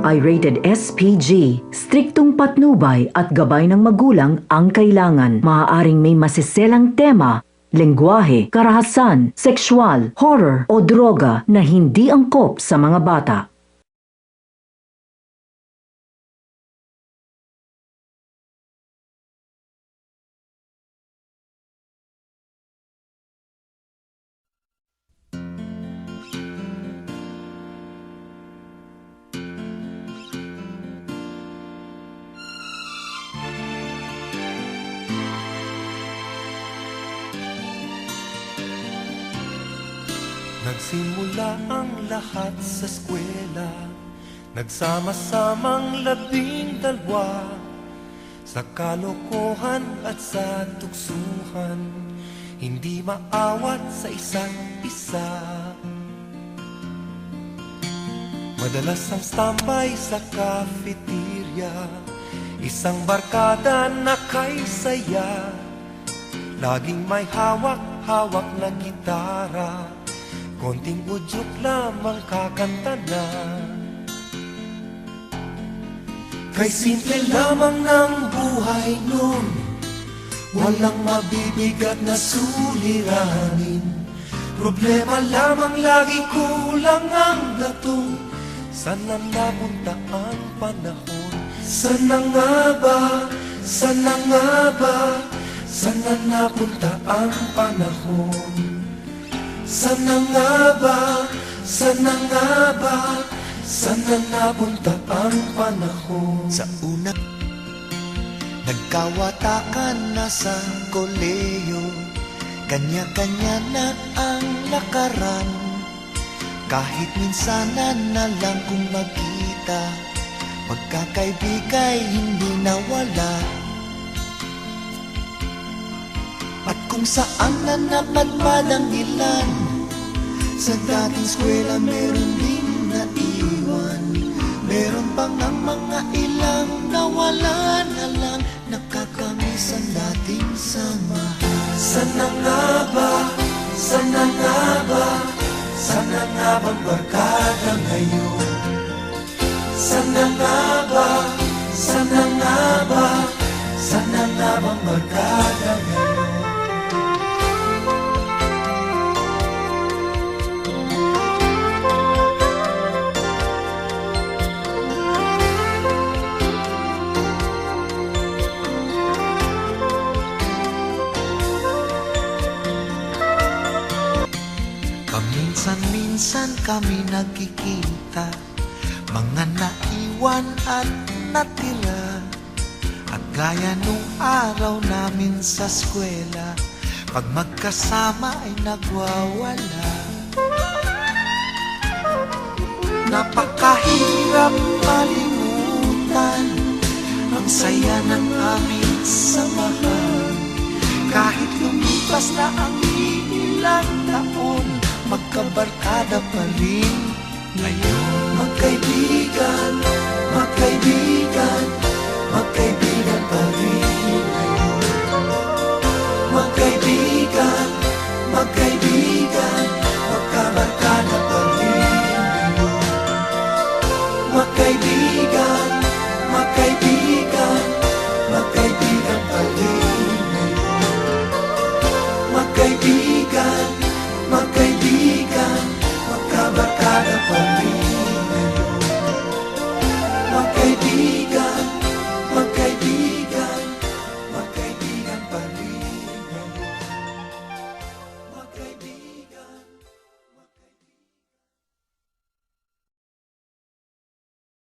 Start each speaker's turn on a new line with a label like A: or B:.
A: ay rated SPG. Striktong patnubay at gabay ng magulang ang kailangan. Maaaring may masiselang tema, lengguwahe, karahasan, sexual, horror o droga na hindi angkop sa mga bata.
B: Nagsimula ang lahat sa eskwela, nagsama-samang 12 sa kalokohan at sa tuksuhan, hindi maawat sa isa't isa. Madalas ang standby sa cafeteria, isang barkada na kay saya, laging may hawak-hawak na gitara, konting udyok lamang kakanta na. Kay simple lamang ng buhay nun, walang mabibigat na suliranin. Problema lamang lagi, kulang ang latong. Sana napunta ang panahon? Sana nga ba? Sana nga ba? Sana napunta ang panahon? Sana nga ba? Sana nga ba? Sana napunta ang panahon?
C: Sa una, nagkawatakan na sa koleyo, kanya-kanya na ang lakaran. Kahit minsanan na lang kung magkita, pagkakaibigay hindi nawala. At kung saan na napadpad ang ilan, sa dating eskwela meron din naiwan. Meron pang ang mga ilang nawala na lang, nakakamiss ang dating samahan.
B: Sana nga ba? Sana nga ba? Sana nga bang barkada ngayon? Sana nga ba? Sana nga ba? Sana nga bang barkada ngayon?
C: Paminsan-minsan kami nagkikita, mga naiwan at natira. At gaya nung araw namin sa eskwela, pag magkasama ay nagwawala. Napakahirap malimutan ang saya ng aming samahan. Kahit lumipas na ang ilang taon, magkabarkada pa rin ngayon.
B: Magkaibigan